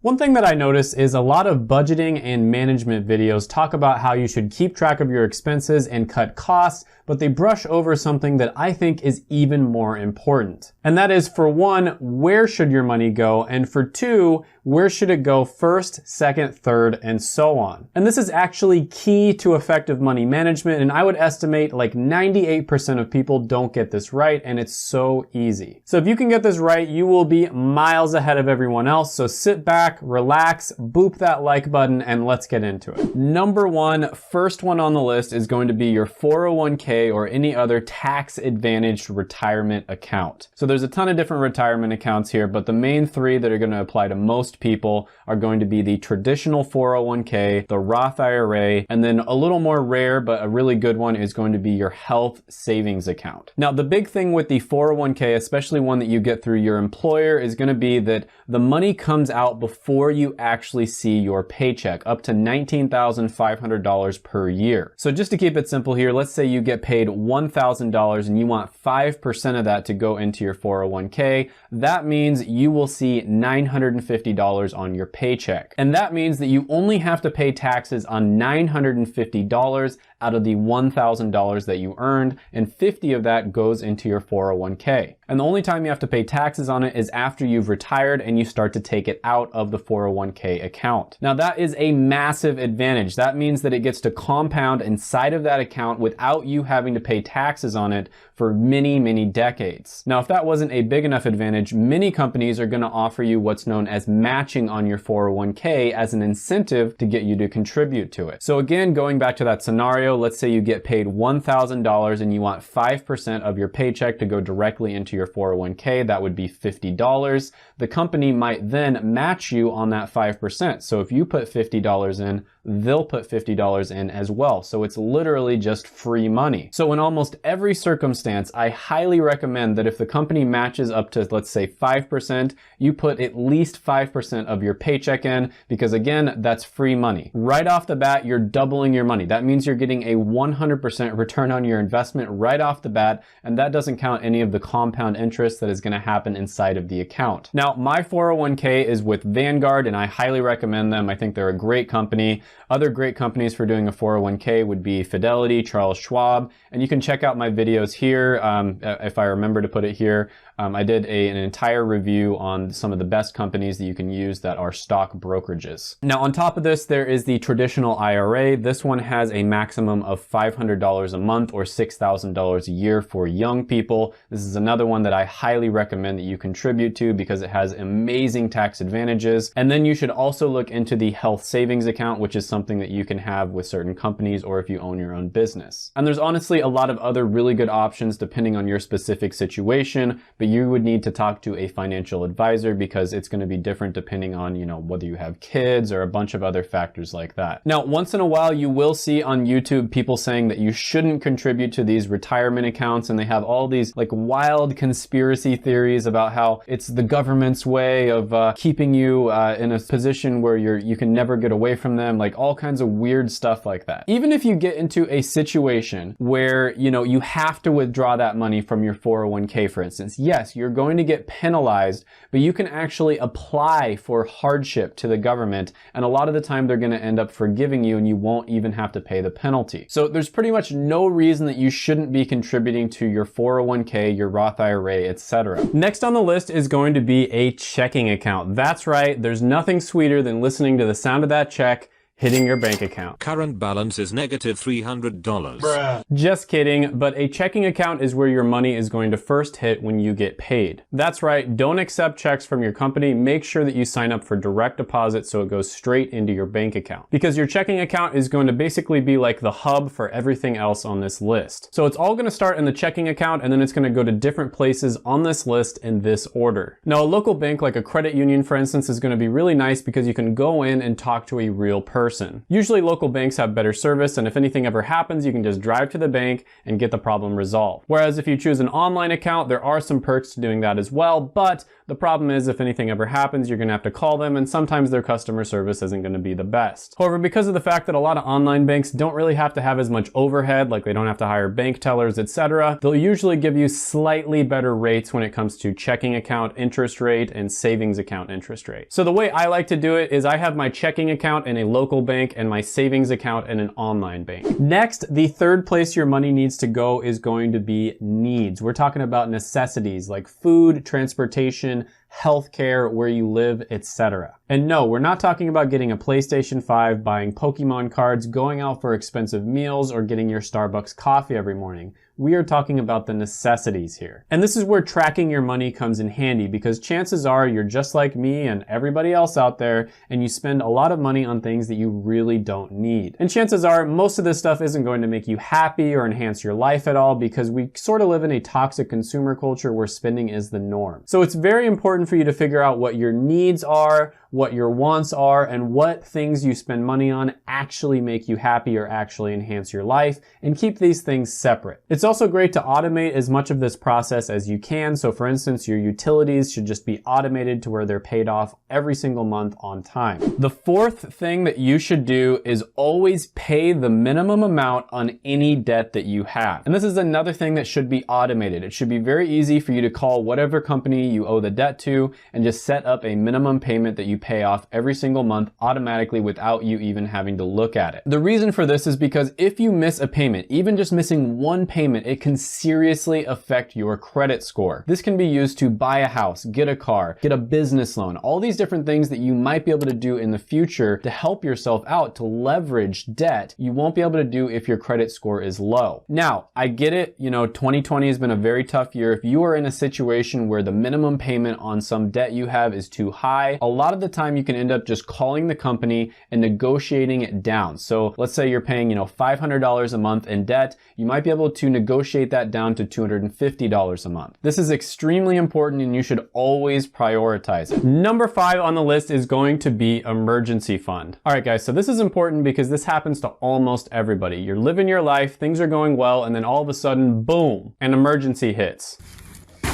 One thing that I notice is a lot of budgeting and management videos talk about how you should keep track of your expenses and cut costs, but they brush over something that I think is even more important. And that is, for one, where should your money go? And for two, where should it go first, second, third, and so on? And this is actually key to effective money management, and I would estimate like 98% of people don't get this right, and it's so easy. So if you can get this right, you will be miles ahead of everyone else. So sit back, relax, boop that like button, and let's get into it. Number one, first one on the list is going to be your 401k or any other tax-advantaged retirement account. So there's a ton of different retirement accounts here, but the main three that are going to apply to most people are going to be the traditional 401k, the Roth IRA, and then a little more rare, but a really good one is going to be your health savings account. Now, the big thing with the 401k, especially one that you get through your employer, is going to be that the money comes out before you actually see your paycheck, up to $19,500 per year. So just to keep it simple here, let's say you get paid $1,000 and you want 5% of that to go into your 401k. That means you will see $950 on your paycheck. And that means that you only have to pay taxes on $950 out of the $1,000 that you earned, and 50 of that goes into your 401k. And the only time you have to pay taxes on it is after you've retired and you start to take it out of the 401k account. Now that is a massive advantage. That means that it gets to compound inside of that account without you having to pay taxes on it for many, many decades. Now, if that wasn't a big enough advantage, many companies are going to offer you what's known as matching on your 401k as an incentive to get you to contribute to it. So again, going back to that scenario, let's say you get paid $1,000 and you want 5% of your paycheck to go directly into your 401k. That would be $50. The company might then match you on that 5%. So if you put $50 in, they'll put $50 in as well. So it's literally just free money. So in almost every circumstance, I highly recommend that if the company matches up to, let's say, 5%, you put at least 5% of your paycheck in, because again, that's free money. Right off the bat, you're doubling your money. That means you're getting a 100% return on your investment right off the bat, and that doesn't count any of the compound interest that is going to happen inside of the account. Now, my 401k is with Vanguard, and I highly recommend them. I think they're a great company. Other great companies for doing a 401k would be Fidelity, Charles Schwab, and you can check out my videos here. If I remember to put it here, I did an entire review on some of the best companies that you can use that are stock brokerages. Now, on top of this, there is the traditional IRA. This one has a maximum of $500 a month or $6,000 a year for young people. This is another one that I highly recommend that you contribute to because it has amazing tax advantages. And then you should also look into the health savings account, which is something that you can have with certain companies or if you own your own business. And there's honestly a lot of other really good options depending on your specific situation, but you would need to talk to a financial advisor because it's going to be different depending on, whether you have kids or a bunch of other factors like that. Now, once in a while, you will see on YouTube people saying that you shouldn't contribute to these retirement accounts, and they have all these like wild conspiracy theories about how it's the government's way of keeping you in a position where you can never get away from them, like all kinds of weird stuff like that. Even if you get into a situation where, you have to withdraw that money from your 401k, for instance, yes, you're going to get penalized, but you can actually apply for hardship to the government, and a lot of the time they're going to end up forgiving you and you won't even have to pay the penalty. So there's pretty much no reason that you shouldn't be contributing to your 401k, your Roth IRA, etc. Next on the list is going to be a checking account. That's right, there's nothing sweeter than listening to the sound of that check hitting your bank account. Current balance is negative $300. Bruh. Just kidding, but a checking account is where your money is going to first hit when you get paid. That's right, don't accept checks from your company. Make sure that you sign up for direct deposit so it goes straight into your bank account. Because your checking account is going to basically be like the hub for everything else on this list. So it's all going to start in the checking account, and then it's going to go to different places on this list in this order. Now, a local bank like a credit union, for instance, is going to be really nice because you can go in and talk to a real person. person. Usually local banks have better service, and if anything ever happens, you can just drive to the bank and get the problem resolved. Whereas if you choose an online account, there are some perks to doing that as well, but the problem is if anything ever happens, you're gonna have to call them, and sometimes their customer service isn't gonna be the best. However, because of the fact that a lot of online banks don't really have to have as much overhead, like they don't have to hire bank tellers, etc., they'll usually give you slightly better rates when it comes to checking account interest rate and savings account interest rate. So the way I like to do it is I have my checking account in a local bank and my savings account in an online bank. Next, the third place your money needs to go is going to be needs. We're talking about necessities like food, transportation, healthcare, where you live, etc. And no, we're not talking about getting a PlayStation 5, buying Pokemon cards, going out for expensive meals, or getting your Starbucks coffee every morning. We are talking about the necessities here. And this is where tracking your money comes in handy, because chances are you're just like me and everybody else out there, and you spend a lot of money on things that you really don't need. And chances are most of this stuff isn't going to make you happy or enhance your life at all, because we sort of live in a toxic consumer culture where spending is the norm. So it's very important for you to figure out what your needs are, what your wants are, and what things you spend money on actually make you happy or actually enhance your life, and keep these things separate. It's also great to automate as much of this process as you can. So for instance, your utilities should just be automated to where they're paid off every single month on time. The fourth thing that you should do is always pay the minimum amount on any debt that you have. And this is another thing that should be automated. It should be very easy for you to call whatever company you owe the debt to and just set up a minimum payment that you pay off every single month automatically without you even having to look at it. The reason for this is because if you miss a payment, even just missing one payment, it can seriously affect your credit score. This can be used to buy a house, get a car, get a business loan, all these different things that you might be able to do in the future to help yourself out, to leverage debt you won't be able to do if your credit score is low. Now, I get it, 2020 has been a very tough year. If you are in a situation where the minimum payment on some debt you have is too high, a lot of the time you can end up just calling the company and negotiating it down. So let's say you're paying, $500 a month in debt, you might be able to negotiate that down to $250 a month. This is extremely important and you should always prioritize it. Number 5 on the list is going to be emergency fund. All right, guys, so this is important because this happens to almost everybody. You're living your life, things are going well, and then all of a sudden, boom, an emergency hits.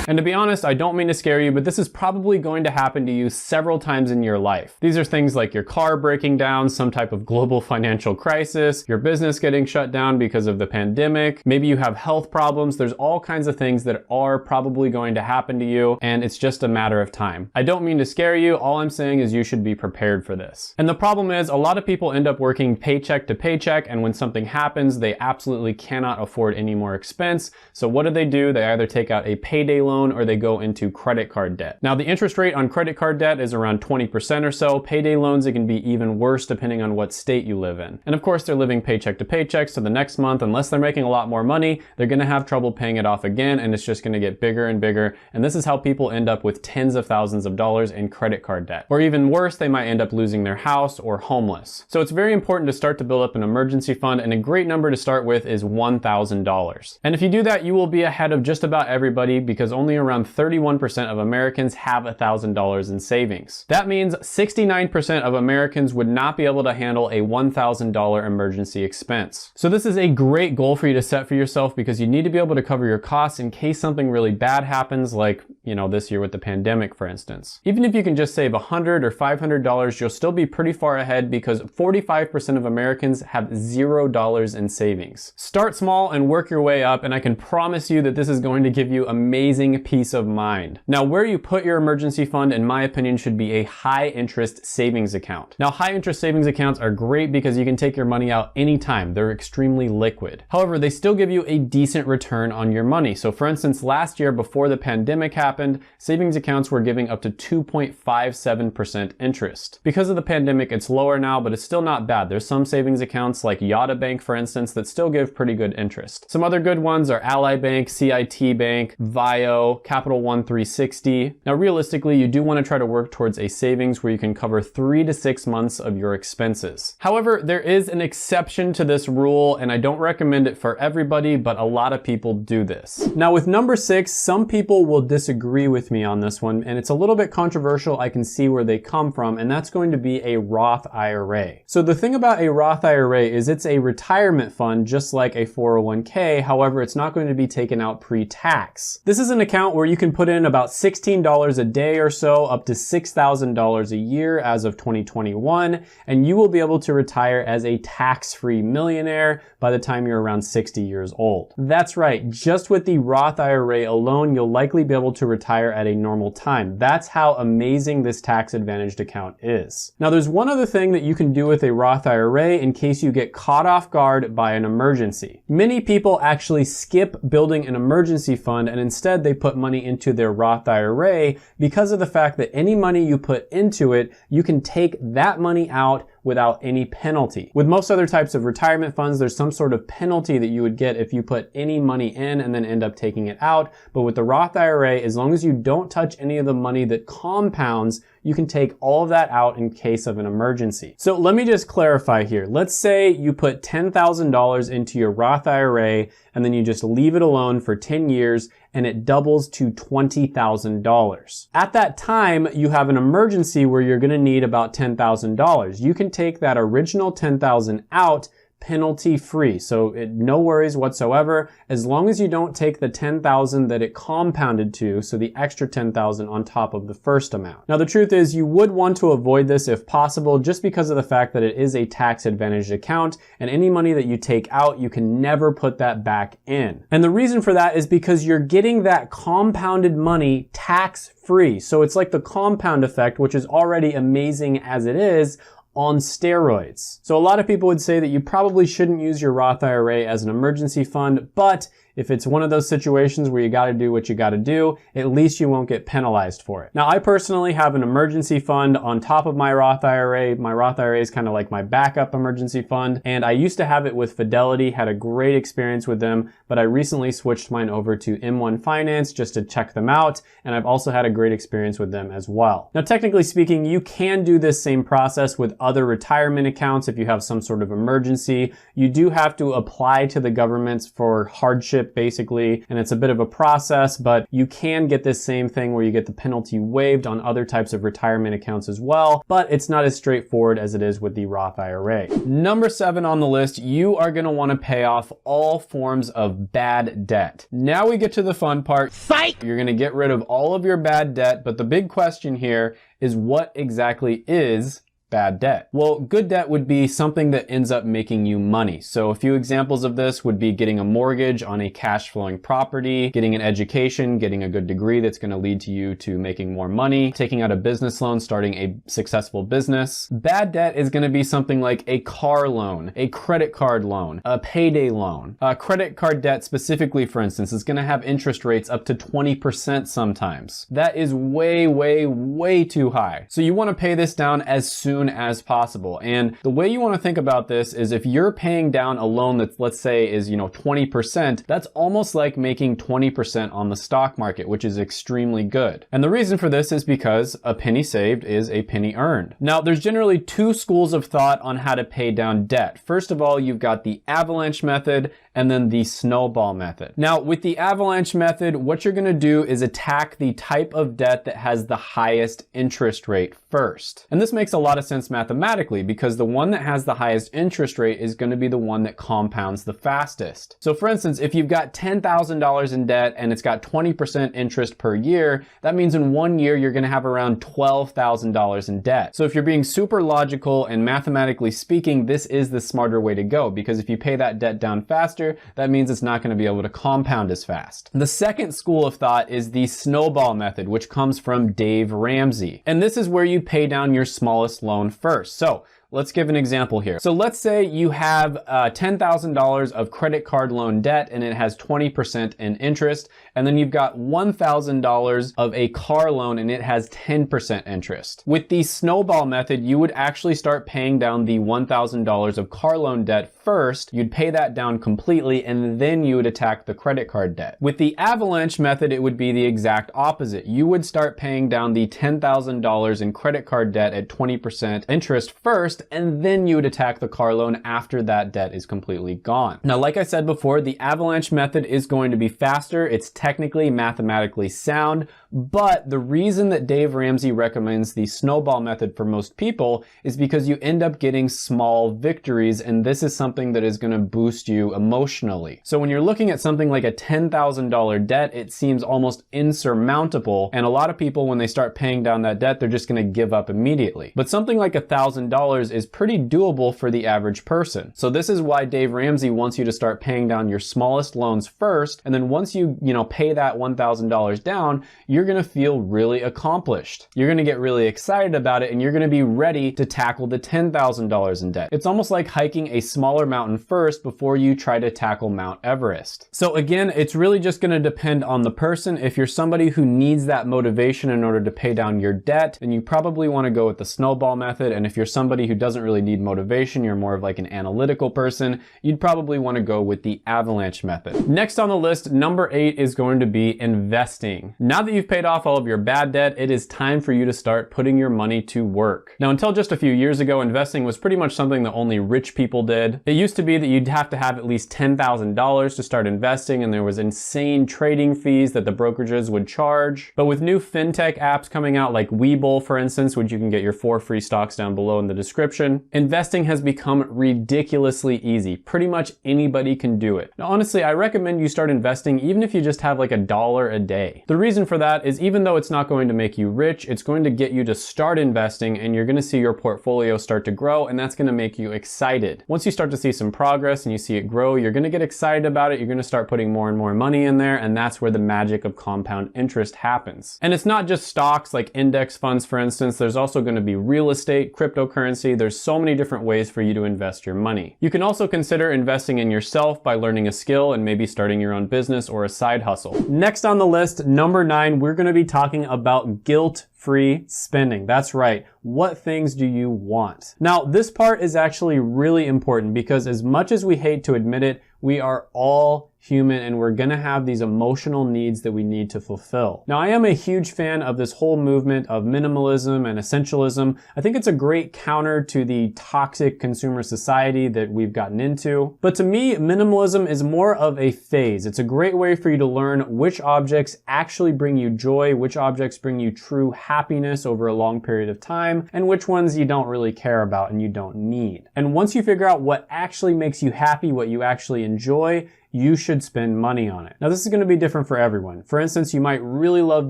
And to be honest, I don't mean to scare you, but this is probably going to happen to you several times in your life. These are things like your car breaking down, some type of global financial crisis, your business getting shut down because of the pandemic, maybe you have health problems. There's all kinds of things that are probably going to happen to you, and it's just a matter of time. I don't mean to scare you. All I'm saying is you should be prepared for this. And the problem is a lot of people end up working paycheck to paycheck, and when something happens, they absolutely cannot afford any more expense. So what do? They either take out a payday loan or they go into credit card debt. Now, the interest rate on credit card debt is around 20% or so. Payday loans, it can be even worse depending on what state you live in. And of course, they're living paycheck to paycheck, so the next month, unless they're making a lot more money, they're gonna have trouble paying it off again, and it's just gonna get bigger and bigger. And this is how people end up with tens of thousands of dollars in credit card debt. Or even worse, they might end up losing their house or homeless. So it's very important to start to build up an emergency fund, and a great number to start with is $1,000. And if you do that, you will be ahead of just about everybody, because only around 31% of Americans have $1,000 in savings. That means 69% of Americans would not be able to handle a $1,000 emergency expense. So this is a great goal for you to set for yourself, because you need to be able to cover your costs in case something really bad happens, like, this year with the pandemic, for instance. Even if you can just save $100 or $500, you'll still be pretty far ahead, because 45% of Americans have $0 in savings. Start small and work your way up, and I can promise you that this is going to give you amazing peace of mind. Now, where you put your emergency fund, in my opinion, should be a high interest savings account. Now, high interest savings accounts are great because you can take your money out anytime. They're extremely liquid. However, they still give you a decent return on your money. So for instance, last year before the pandemic happened, savings accounts were giving up to 2.57% interest. Because of the pandemic, it's lower now, but it's still not bad. There's some savings accounts like Yotta Bank, for instance, that still give pretty good interest. Some other good ones are Ally Bank, CIT Bank, VIO, Capital One 360. Now, realistically, you do want to try to work towards a savings where you can cover 3 to 6 months of your expenses. However, there is an exception to this rule, and I don't recommend it for everybody, but a lot of people do this. Now, with number 6, some people will disagree disagree with me on this one, and it's a little bit controversial. I can see where they come from, and that's going to be a Roth IRA. So the thing about a Roth IRA is it's a retirement fund just like a 401k. However, it's not going to be taken out pre-tax. This is an account where you can put in about $16 a day or so, up to $6,000 a year as of 2021, and you will be able to retire as a tax-free millionaire by the time you're around 60 years old. That's right, just with the Roth IRA alone, you'll likely be able to retire at a normal time. That's how amazing this tax-advantaged account is. Now, there's one other thing that you can do with a Roth IRA in case you get caught off guard by an emergency. Many people actually skip building an emergency fund and instead they put money into their Roth IRA because of the fact that any money you put into it, you can take that money out without any penalty. With most other types of retirement funds, there's some sort of penalty that you would get if you put any money in and then end up taking it out. But with the Roth IRA, as long as you don't touch any of the money that compounds, you can take all of that out in case of an emergency. So let me just clarify here. Let's say you put $10,000 into your Roth IRA and then you just leave it alone for 10 years and it doubles to $20,000. At that time, you have an emergency where you're gonna need about $10,000. You can take that original $10,000 out penalty free. So no worries whatsoever, as long as you don't take the $10,000 that it compounded to, so the extra $10,000 on top of the first amount. Now the truth is you would want to avoid this if possible, just because of the fact that it is a tax advantaged account and any money that you take out, you can never put that back in. And the reason for that is because you're getting that compounded money tax free. So it's like the compound effect, which is already amazing as it is, on steroids. So a lot of people would say that you probably shouldn't use your Roth IRA as an emergency fund, but if it's one of those situations where you gotta do what you gotta do, at least you won't get penalized for it. Now, I personally have an emergency fund on top of my Roth IRA. My Roth IRA is kind of like my backup emergency fund, and I used to have it with Fidelity, had a great experience with them, but I recently switched mine over to M1 Finance just to check them out, and I've also had a great experience with them as well. Now, technically speaking, you can do this same process with other retirement accounts if you have some sort of emergency. You do have to apply to the governments for hardship basically, and it's a bit of a process, but you can get this same thing where you get the penalty waived on other types of retirement accounts as well, but it's not as straightforward as it is with the Roth IRA. Number 7 on the list, you are gonna wanna pay off all forms of bad debt. Now we get to the fun part. Fight! You're gonna get rid of all of your bad debt, but the big question here is what exactly is bad debt? Well, good debt would be something that ends up making you money. So a few examples of this would be getting a mortgage on a cash flowing property, getting an education, getting a good degree that's going to lead to you to making more money, taking out a business loan, starting a successful business. Bad debt is going to be something like a car loan, a credit card loan, a payday loan. Credit card debt specifically, for instance, is going to have interest rates up to 20% sometimes. That is way, way, way too high. So you want to pay this down as soon as possible. And the way you want to think about this is if you're paying down a loan that, let's say, is 20%, that's almost like making 20% on the stock market, which is extremely good. And the reason for this is because a penny saved is a penny earned. Now, there's generally 2 schools of thought on how to pay down debt. First of all, you've got the avalanche method and then the snowball method. Now, with the avalanche method, what you're gonna do is attack the type of debt that has the highest interest rate first. And this makes a lot of sense mathematically because the one that has the highest interest rate is gonna be the one that compounds the fastest. So for instance, if you've got $10,000 in debt and it's got 20% interest per year, that means in 1 year, you're gonna have around $12,000 in debt. So if you're being super logical and mathematically speaking, this is the smarter way to go because if you pay that debt down faster, that means it's not going to be able to compound as fast. The second school of thought is the snowball method, which comes from Dave Ramsey. And this is where you pay down your smallest loan first. So let's give an example here. So let's say you have $10,000 of credit card loan debt and it has 20% in interest. And then you've got $1,000 of a car loan and it has 10% interest. With the snowball method, you would actually start paying down the $1,000 of car loan debt first. You'd pay that down completely and then you would attack the credit card debt. With the avalanche method, it would be the exact opposite. You would start paying down the $10,000 in credit card debt at 20% interest first, and then you would attack the car loan after that debt is completely gone. Now, like I said before, the avalanche method is going to be faster. It's technically mathematically sound, but the reason that Dave Ramsey recommends the snowball method for most people is because you end up getting small victories, and this is something that is going to boost you emotionally. So when you're looking at something like a $10,000 debt, it seems almost insurmountable, and a lot of people, when they start paying down that debt, they're just going to give up immediately. But something like $1,000 is pretty doable for the average person. So this is why Dave Ramsey wants you to start paying down your smallest loans first, and then once you pay that $1,000 down, you're going to feel really accomplished. You're going to get really excited about it, and you're going to be ready to tackle the $10,000 in debt. It's almost like hiking a smaller mountain first before you try to tackle Mount Everest. So again, it's really just going to depend on the person. If you're somebody who needs that motivation in order to pay down your debt, then you probably want to go with the snowball method. And if you're somebody who doesn't really need motivation, you're more of like an analytical person, you'd probably want to go with the avalanche method. Next on the list, number 8 is going to be investing. Now that you've paid off all of your bad debt, it is time for you to start putting your money to work. Now, until just a few years ago, investing was pretty much something that only rich people did. It used to be that you'd have to have at least $10,000 to start investing, and there was insane trading fees that the brokerages would charge. But with new fintech apps coming out like Webull, for instance, which you can get your 4 free stocks down below in the description, investing has become ridiculously easy. Pretty much anybody can do it. Now, honestly, I recommend you start investing even if you just have like $1 a day. The reason for that is even though it's not going to make you rich, it's going to get you to start investing, and you're going to see your portfolio start to grow, and that's going to make you excited. Once you start to see some progress and you see it grow, you're going to get excited about it. You're going to start putting more and more money in there, and that's where the magic of compound interest happens. And it's not just stocks like index funds, for instance. There's also going to be real estate, cryptocurrency. There's so many different ways for you to invest your money. You can also consider investing in yourself by learning a skill and maybe starting your own business or a side hustle. Next on the list, number 9, we're going to be talking about guilt-free spending. That's right. What things do you want? Now, this part is actually really important because as much as we hate to admit it, we are all human and we're gonna have these emotional needs that we need to fulfill. Now, I am a huge fan of this whole movement of minimalism and essentialism. I think it's a great counter to the toxic consumer society that we've gotten into. But to me, minimalism is more of a phase. It's a great way for you to learn which objects actually bring you joy, which objects bring you true happiness over a long period of time, and which ones you don't really care about and you don't need. And once you figure out what actually makes you happy, what you actually enjoy, you should spend money on it. Now, this is going to be different for everyone. For instance, you might really love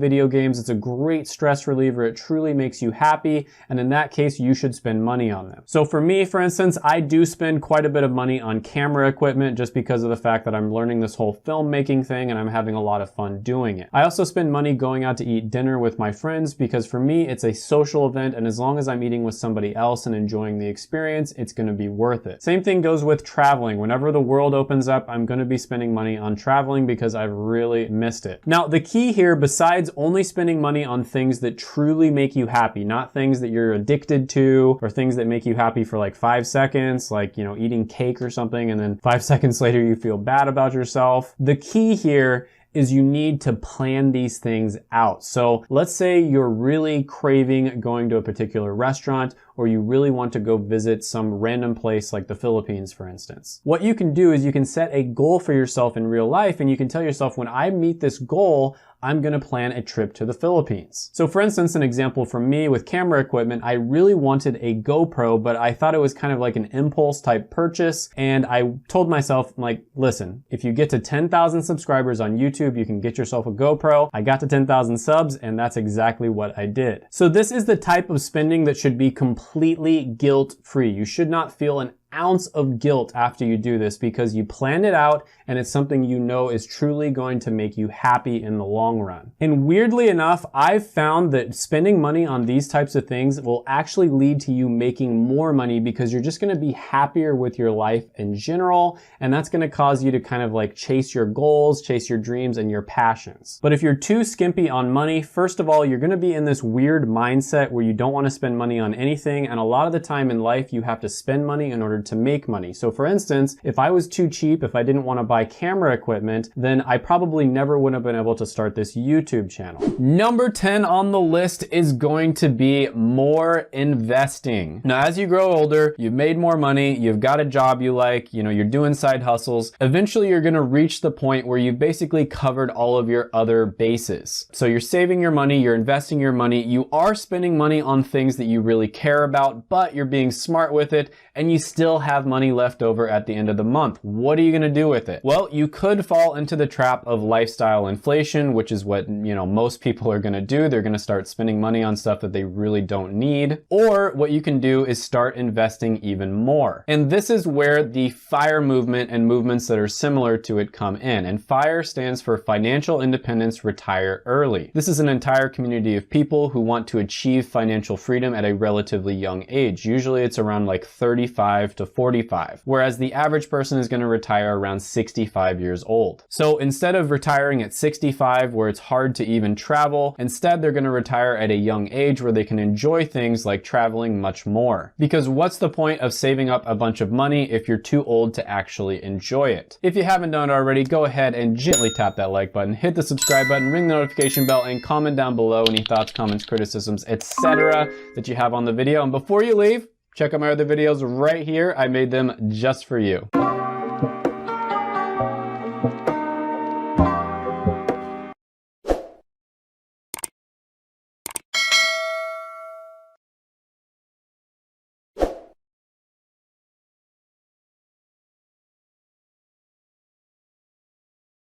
video games. It's a great stress reliever. It truly makes you happy. And in that case, you should spend money on them. So for me, for instance, I do spend quite a bit of money on camera equipment just because of the fact that I'm learning this whole filmmaking thing and I'm having a lot of fun doing it. I also spend money going out to eat dinner with my friends because for me, it's a social event. And as long as I'm eating with somebody else and enjoying the experience, it's going to be worth it. Same thing goes with traveling. Whenever the world opens up, I'm going to be spending money on traveling because I've really missed it. Now, the key here, besides only spending money on things that truly make you happy, not things that you're addicted to or things that make you happy for like 5 seconds, like, eating cake or something, and then 5 seconds later you feel bad about yourself. The key here is you need to plan these things out. So let's say you're really craving going to a particular restaurant, or you really want to go visit some random place like the Philippines, for instance. What you can do is you can set a goal for yourself in real life, and you can tell yourself, when I meet this goal, I'm gonna plan a trip to the Philippines. So for instance, an example from me with camera equipment, I really wanted a GoPro, but I thought it was kind of like an impulse type purchase. And I told myself, like, listen, if you get to 10,000 subscribers on YouTube, you can get yourself a GoPro. I got to 10,000 subs, and that's exactly what I did. So this is the type of spending that should be completely guilt-free. You should not feel an ounce of guilt after you do this because you planned it out and it's something you know is truly going to make you happy in the long run. And weirdly enough, I've found that spending money on these types of things will actually lead to you making more money because you're just going to be happier with your life in general, and that's going to cause you to kind of like chase your goals, chase your dreams and your passions. But if you're too skimpy on money, first of all, you're going to be in this weird mindset where you don't want to spend money on anything, and a lot of the time in life you have to spend money in order order to make money. So for instance, if I was too cheap, if I didn't want to buy camera equipment, then I probably never would have been able to start this YouTube channel. Number 10 on the list is going to be more investing. Now, as you grow older, you've made more money, you've got a job you like, you're doing side hustles. Eventually, you're going to reach the point where you've basically covered all of your other bases. So you're saving your money, you're investing your money, you are spending money on things that you really care about, but you're being smart with it, and you still have money left over at the end of the month. What are you going to do with it? Well, you could fall into the trap of lifestyle inflation, which is what, most people are going to do. They're going to start spending money on stuff that they really don't need. Or what you can do is start investing even more. And this is where the FIRE movement and movements that are similar to it come in. And FIRE stands for Financial Independence, Retire Early. This is an entire community of people who want to achieve financial freedom at a relatively young age. Usually it's around like 35 to 45, whereas the average person is going to retire around 65 years old. So instead of retiring at 65 where it's hard to even travel, instead they're going to retire at a young age where they can enjoy things like traveling much more. Because what's the point of saving up a bunch of money if you're too old to actually enjoy it? If you haven't done it already, go ahead and gently tap that like button, hit the subscribe button, ring the notification bell, and comment down below any thoughts, comments, criticisms, etc. that you have on the video. And before you leave, check out my other videos right here. I made them just for you.